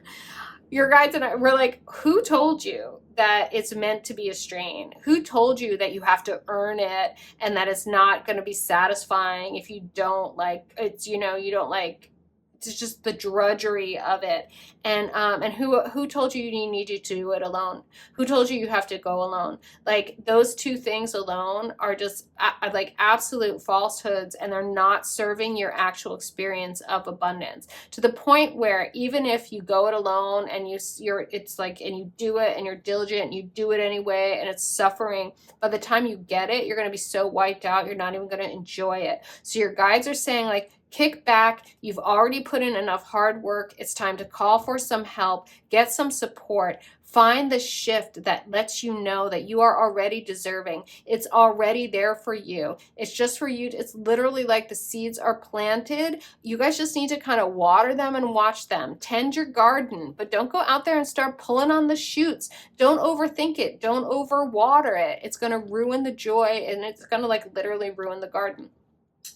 Your guides and I, we're like, who told you that it's meant to be a strain? Who told you that you have to earn it and that it's not going to be satisfying if you don't like, it's, you know, you don't like, it's just the drudgery of it. And who told you you need to do it alone? Who told you you have to go alone? Like those two things alone are just like absolute falsehoods, and they're not serving your actual experience of abundance to the point where even if you go it alone and it's like, and you do it and you're diligent and you do it anyway and it's suffering, by the time you get it, you're going to be so wiped out, you're not even going to enjoy it. So your guides are saying like, kick back. You've already put in enough hard work. It's time to call for some help, get some support, find the shift that lets you know that you are already deserving. It's already there for you. It's just for you. It's literally like the seeds are planted. You guys just need to kind of water them and watch them. Tend your garden, but don't go out there and start pulling on the shoots. Don't overthink it. Don't overwater it. It's going to ruin the joy, and it's going to like literally ruin the garden.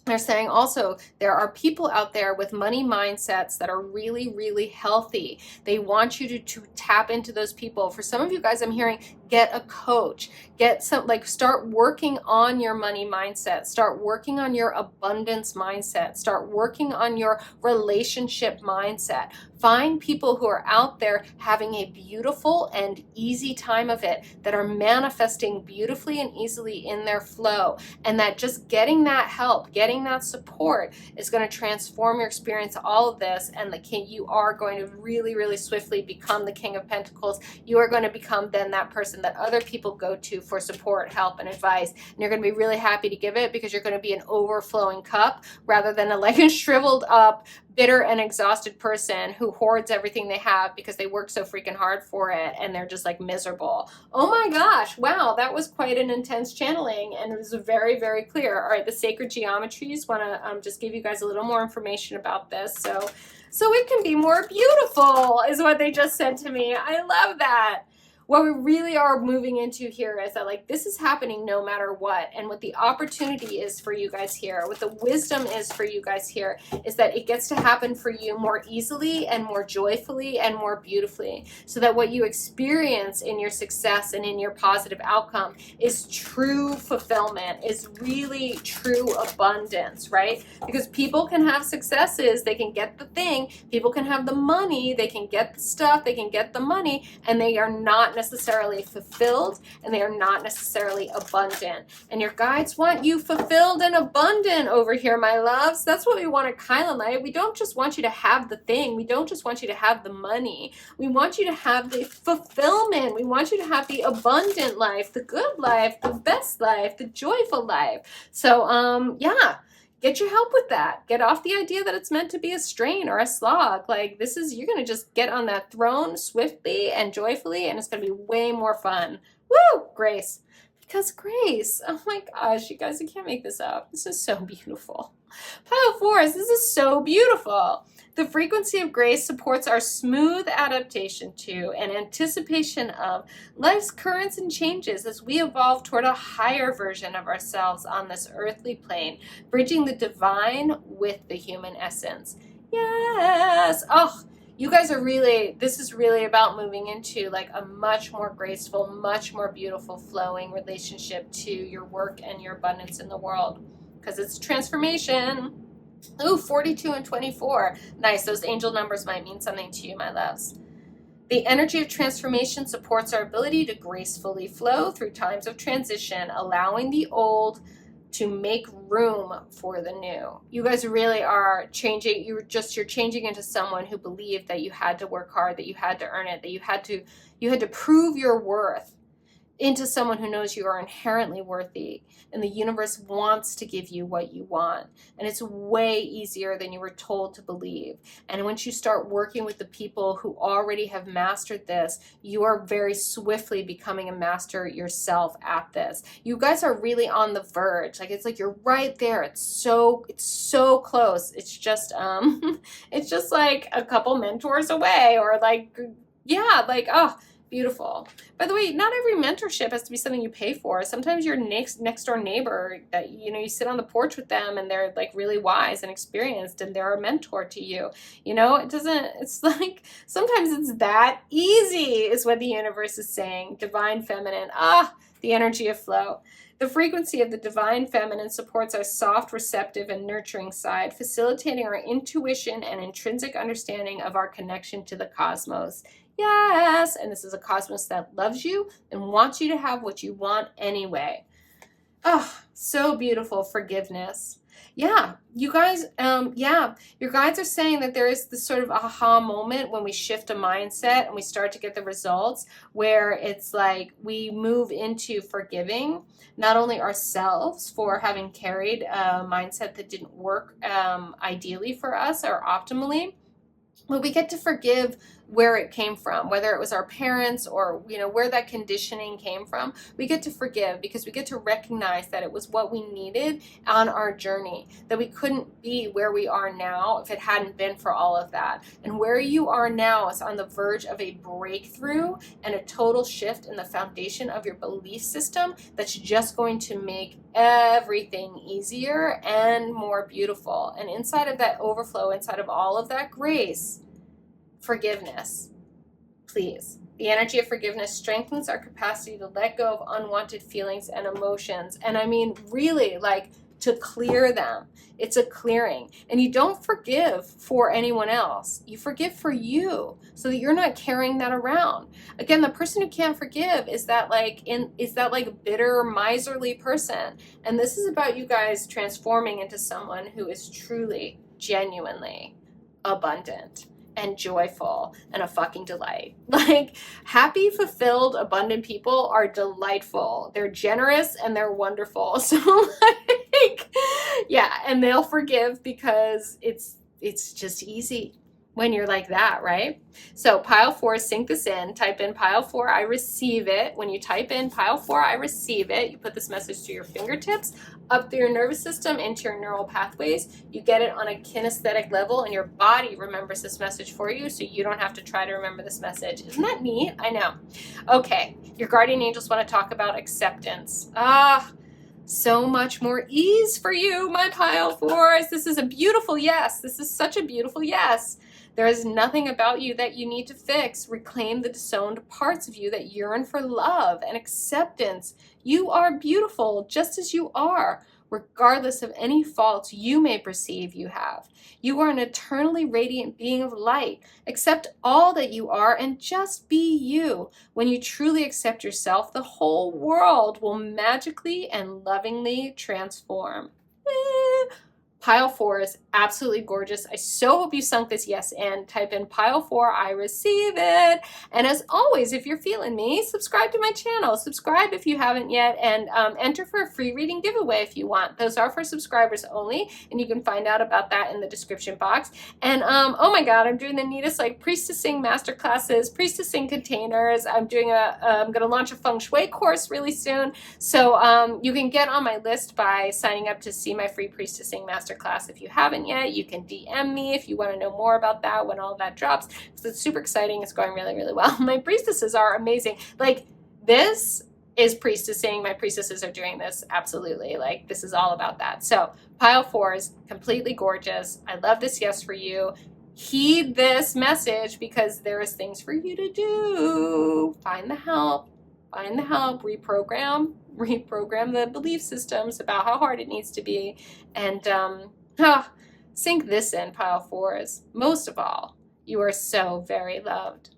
They're saying also there are people out there with money mindsets that are really, really healthy. They want you to tap into those people. For some of you guys, I'm hearing get a coach, get some, like start working on your money mindset, start working on your abundance mindset, start working on your relationship mindset. Find people who are out there having a beautiful and easy time of it, that are manifesting beautifully and easily in their flow, and that just getting that help, getting that support is going to transform your experience, all of this, and you are going to really, really swiftly become the King of Pentacles. You are going to become then that person that other people go to for support, help, and advice, and you're going to be really happy to give it, because you're going to be an overflowing cup rather than a shriveled up, bitter and exhausted person who hoards everything they have because they work so freaking hard for it and they're just miserable. Oh my gosh, wow, that was quite an intense channeling, and it was very, very clear. All right, the sacred geometries want to just give you guys a little more information about this. So it can be more beautiful is what they just said to me. I love that. What we really are moving into here is that this is happening no matter what. And what the opportunity is for you guys here, what the wisdom is for you guys here, is that it gets to happen for you more easily and more joyfully and more beautifully. So that what you experience in your success and in your positive outcome is true fulfillment, is really true abundance, right? Because people can have successes, they can get the thing, people can have the money, they can get the stuff, they can get the money, and they are not necessarily fulfilled, and they are not necessarily abundant. And your guides want you fulfilled and abundant over here, my loves. That's what we want at kylinlight. We don't just want you to have the thing. We don't just want you to have the money. We want you to have the fulfillment. We want you to have the abundant life, the good life, the best life, the joyful life. So, yeah. Get your help with that. Get off the idea that it's meant to be a strain or a slog. You're going to just get on that throne swiftly and joyfully, and it's going to be way more fun. Woo! Grace. Because grace. Oh my gosh, you guys, I can't make this up. This is so beautiful. Pile 4s, this is so beautiful. The frequency of grace supports our smooth adaptation to and anticipation of life's currents and changes as we evolve toward a higher version of ourselves on this earthly plane, bridging the divine with the human essence. Yes! Oh, you guys are really, this is really about moving into a much more graceful, much more beautiful flowing relationship to your work and your abundance in the world, because it's transformation. Ooh, 42 and 24. Nice. Those angel numbers might mean something to you, my loves. The energy of transformation supports our ability to gracefully flow through times of transition, allowing the old to make room for the new. You guys really are changing. You're changing into someone who believed that you had to work hard, that you had to earn it, that you had to prove your worth, into someone who knows you are inherently worthy, and the universe wants to give you what you want. And it's way easier than you were told to believe. And once you start working with the people who already have mastered this, you are very swiftly becoming a master yourself at this. You guys are really on the verge. It's you're right there. It's so close. It's just it's just a couple mentors away, or oh, beautiful. By the way, not every mentorship has to be something you pay for. Sometimes your next door neighbor that you sit on the porch with them, and they're really wise and experienced, and they're a mentor to you. It's sometimes it's that easy is what the universe is saying. Divine feminine. The energy of flow. The frequency of the divine feminine supports our soft, receptive, and nurturing side, facilitating our intuition and intrinsic understanding of our connection to the cosmos. Yes, and this is a cosmos that loves you and wants you to have what you want anyway. Oh, so beautiful. Forgiveness. Yeah, you guys, your guides are saying that there is this sort of aha moment when we shift a mindset and we start to get the results, where it's we move into forgiving not only ourselves for having carried a mindset that didn't work ideally for us or optimally, but we get to forgive where it came from, whether it was our parents or, where that conditioning came from. We get to forgive because we get to recognize that it was what we needed on our journey, that we couldn't be where we are now if it hadn't been for all of that. And where you are now is on the verge of a breakthrough and a total shift in the foundation of your belief system that's just going to make everything easier and more beautiful. And inside of that overflow, inside of all of that grace, forgiveness, please. The energy of forgiveness strengthens our capacity to let go of unwanted feelings and emotions. And I mean, really, to clear them. It's a clearing. And you don't forgive for anyone else. You forgive for you so that you're not carrying that around. Again, the person who can't forgive is that like bitter, miserly person. And this is about you guys transforming into someone who is truly, genuinely abundant and joyful and a fucking delight. Like, happy, fulfilled, abundant people are delightful. They're generous and they're wonderful. So like, yeah, and they'll forgive because it's just easy when you're like that, right? So pile 4, sink this in, type in pile 4, I receive it. When you type in pile 4, I receive it, you put this message to your fingertips, up through your nervous system, into your neural pathways. You get it on a kinesthetic level, and your body remembers this message for you, so you don't have to try to remember this message. Isn't that neat? I know. Okay, your guardian angels want to talk about acceptance. So much more ease for you, my pile 4s. This is a beautiful yes. This is such a beautiful yes. There is nothing about you that you need to fix. Reclaim the disowned parts of you that yearn for love and acceptance. You are beautiful just as you are, regardless of any faults you may perceive you have. You are an eternally radiant being of light. Accept all that you are and just be you. When you truly accept yourself, the whole world will magically and lovingly transform. Pile 4 is absolutely gorgeous. I so hope you sunk this yes and. Type in pile 4, I receive it. And as always, if you're feeling me, subscribe to my channel. Subscribe if you haven't yet, and enter for a free reading giveaway if you want. Those are for subscribers only, and you can find out about that in the description box. And oh my god, I'm doing the neatest like priestessing masterclasses, priestessing containers. I'm gonna launch a feng shui course really soon. So you can get on my list by signing up to see my free priestessing masterclass. If you haven't yet, you can DM me if you want to know more about that when all of that drops, because it's super exciting. It's going really, really well. My priestesses are amazing. Like, this is priestessing. My priestesses are doing this, absolutely. Like, this is all about that. So pile 4 is completely gorgeous. I love this yes for you. Heed this message, because there is things for you to do. Find the help. Find the help. Reprogram the belief systems about how hard it needs to be, and sink this in, pile 4s. Most of all, you are so very loved.